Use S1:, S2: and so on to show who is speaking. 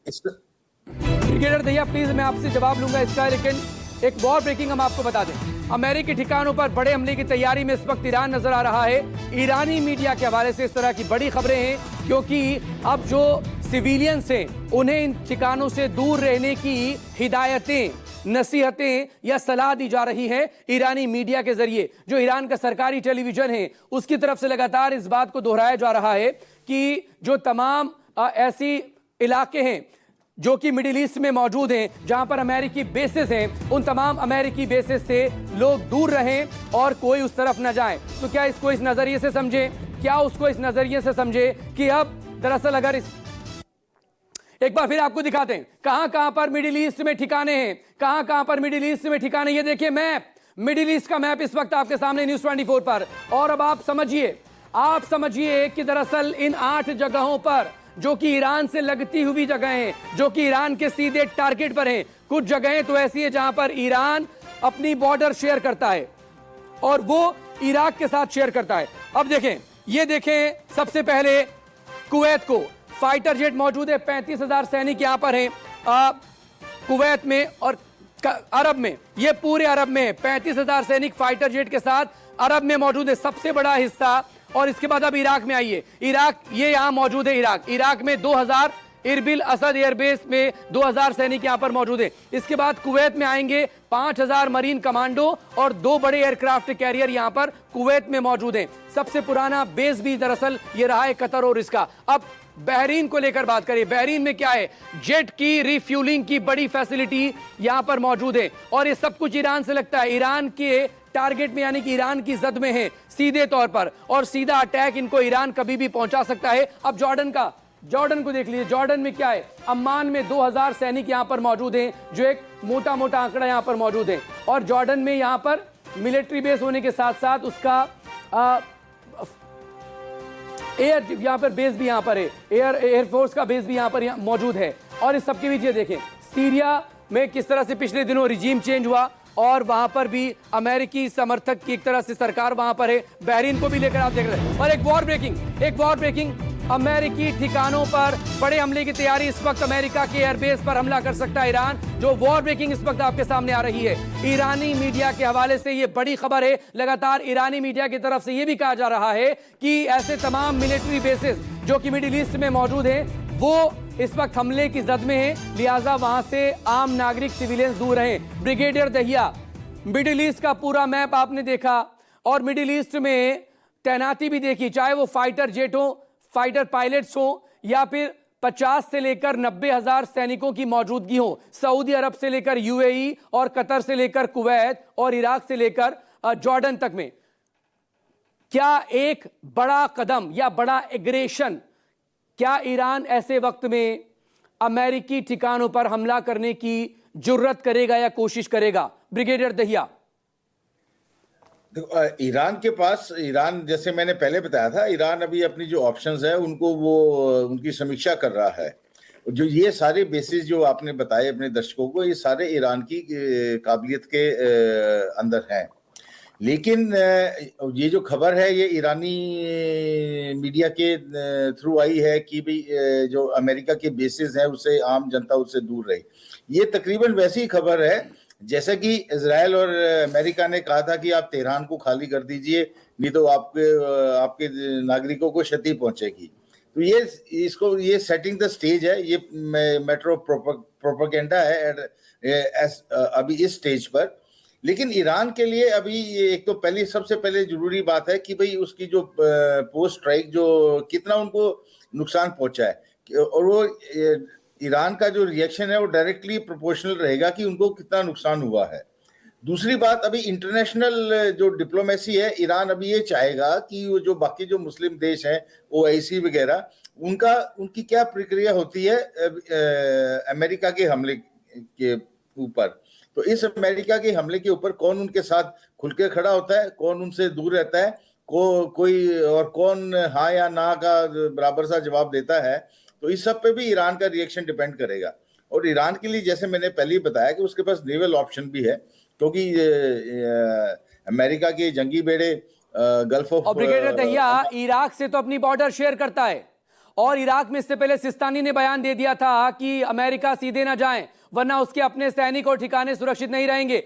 S1: Brigadier Dahiya, please मैं आपसे जवाब लूंगा इसका, लेकिन एक वॉर ब्रेकिंग हम आपको बता दें। अमेरिकी ठिकानों पर बड़े हमले की तैयारी में इस वक्त ईरान नजर आ रहा है। ईरानी मीडिया के हवाले से इस तरह की बड़ी खबरें हैं, क्योंकि अब जो सिविलियंस हैं उन्हें इन ठिकानों से दूर रहने की हिदायतें, नसीहतें या सलाह दी जा रही है ईरानी मीडिया के जरिए। जो ईरान का सरकारी टेलीविजन है उसकी तरफ से लगातार इस बात को दोहराया जा रहा है कि जो तमाम ऐसी इलाके हैं जो कि मिडिल ईस्ट में मौजूद हैं, जहां पर अमेरिकी बेसेस हैं, उन तमाम अमेरिकी बेसेस से लोग दूर रहें और कोई उस तरफ न जाए। तो क्या इसको इस नजरिए से समझे, क्या उसको इस नजरिए से समझे कि अब दरअसल अगर इस एक बार फिर आपको दिखाते हैं कहां कहां पर मिडिल ईस्ट में ठिकाने हैं, कहां कहां पर मिडिल ईस्ट में ठिकाने। ये देखिए मैप, मिडिल ईस्ट का मैप इस वक्त आपके सामने न्यूज़ 24 पर। और अब आप समझिए कि दरअसल इन 8 जगहों पर जो कि ईरान से लगती हुई जगह हैं, जो कि ईरान के सीधे टारगेट पर हैं, कुछ जगहें तो ऐसी है जहां पर ईरान अपनी बॉर्डर शेयर करता है और वो इराक के साथ शेयर करता है। अब देखें, ये देखें, सबसे पहले कुवैत को फाइटर जेट मौजूद है, 35,000 सैनिक यहां पर हैं कुवैत में और अरब में। ये पूरे अरब में 35,000 सैनिक फाइटर जेट के साथ अरब में मौजूद है, सबसे बड़ा हिस्सा। और इसके बाद अब इराक में आइए, इराक ये यहां मौजूद है। इराक में 2000 इरबिल असद एयरबेस में 2000 सैनिक यहां पर मौजूद है। इसके बाद कुवैत में आएंगे, 5000 मरीन कमांडो और 2 बड़े एयरक्राफ्ट कैरियर यहां पर कुवैत में मौजूद हैं। सबसे पुराना बेस भी दरअसल ये रहा है कतर और इसका। अब बहरीन को लेकर बात करें, बहरीन में क्या है, जेट की रिफ्यूलिंग की बड़ी फैसिलिटी यहां पर मौजूद है और ये सब कुछ ईरान से लगता है, ईरान के टारगेट में, यानी कि ईरान की जद में है सीधे तौर पर, और सीधा अटैक इनको ईरान कभी भी पहुंचा सकता है। अब जॉर्डन को देख लीजिए, जॉर्डन में क्या है, अम्मान में 2000 सैनिक यहां पर मौजूद हैं, जो एक मोटा मोटा आंकड़ा यहां पर मौजूद है। और जॉर्डन में यहां पर मिलिट्री बेस होने के साथ साथ उसका एयर यहां पर बेस भी यहां पर है, एयरफोर्स का बेस भी यहां पर मौजूद है। और इस सबके बीच ये देखें, सीरिया में किस तरह से पिछले दिनों रिजीम चेंज हुआ और वहां पर भी अमेरिकी समर्थक की एक तरह से सरकार वहां पर है। बहरीन को भी लेकर आप देख रहे हैं। और एक वॉर ब्रेकिंग अमेरिकी ठिकानों पर बड़े हमले की तैयारी। इस वक्त अमेरिका के एयरबेस पर हमला कर सकता है ईरान। जो वॉर ब्रेकिंग इस वक्त आपके सामने आ रही है ईरानी मीडिया के हवाले से, ये बड़ी खबर है। लगातार ईरानी मीडिया की तरफ से यह भी कहा जा रहा है कि ऐसे तमाम मिलिट्री बेसिस जो कि मिडिल ईस्ट में मौजूद हैं, वो इस वक्त हमले की जद में है, लिहाजा वहां से आम नागरिक सिविलियंस दूर रहें। ब्रिगेडियर दहिया, मिडिल ईस्ट का पूरा मैप आपने देखा और मिडिल ईस्ट में तैनाती भी देखी, चाहे वो फाइटर जेट हो, फाइटर पायलट्स हो, या फिर 50 से लेकर 90,000 सैनिकों की मौजूदगी हो। सऊदी अरब से लेकर यूएई और कतर से लेकर कुवैत और इराक से लेकर जॉर्डन तक में। क्या एक बड़ा कदम या बड़ा एग्रेशन, क्या ईरान ऐसे वक्त में अमेरिकी ठिकानों पर हमला करने की जुर्रत करेगा या कोशिश करेगा? ब्रिगेडियर दहिया,
S2: ईरान के पास, ईरान जैसे मैंने पहले बताया था, ईरान अभी अपनी जो ऑप्शंस है उनको वो उनकी समीक्षा कर रहा है। जो ये सारे बेसिस जो आपने बताए अपने दर्शकों को, ये सारे ईरान की काबिलियत के अंदर हैं। लेकिन ये जो खबर है ये ईरानी मीडिया के थ्रू आई है कि भाई जो अमेरिका के बेसिस हैं उससे आम जनता उससे दूर रहे। ये तकरीबन वैसी खबर है जैसा कि इजराइल और अमेरिका ने कहा था कि आप तेहरान को खाली कर दीजिए, नहीं तो आपके नागरिकों को क्षति पहुंचेगी। तो ये सेटिंग द स्टेज है, ये मैटर ऑफ प्रोपेगेंडा है अभी इस स्टेज पर। लेकिन ईरान के लिए अभी एक तो सबसे पहले जरूरी बात है कि भाई उसकी जो पोस्ट स्ट्राइक जो कितना उनको नुकसान पहुंचा है, और वो ईरान का जो रिएक्शन है वो डायरेक्टली प्रोपोर्शनल रहेगा कि उनको कितना नुकसान हुआ है। दूसरी बात, अभी इंटरनेशनल जो डिप्लोमेसी है, ईरान अभी ये चाहेगा कि वो जो बाकी जो मुस्लिम देश हैं, ओआईसी वगैरह, उनकी क्या प्रक्रिया होती है अमेरिका के हमले के ऊपर। तो इस अमेरिका के हमले के ऊपर कौन उनके साथ खुल के खड़ा होता है, कौन उनसे दूर रहता है, कोई और कौन हाँ या ना का बराबर सा जवाब देता है। तो इस सब पे भी ईरान का रिएक्शन डिपेंड करेगा। और ईरान के लिए जैसे मैंने पहले ही बताया कि उसके पास नेवल ऑप्शन भी है, क्योंकि अमेरिका के जंगी बेड़े gulf of.
S1: Brigadier Dahiya, Iraq से तो अपनी बॉर्डर शेयर करता है और इराक में इससे पहले सिस्तानी ने बयान दे दिया था कि अमेरिका सीधे ना जाए वरना उसके अपने सैनिक और ठिकाने सुरक्षित नहीं रहेंगे।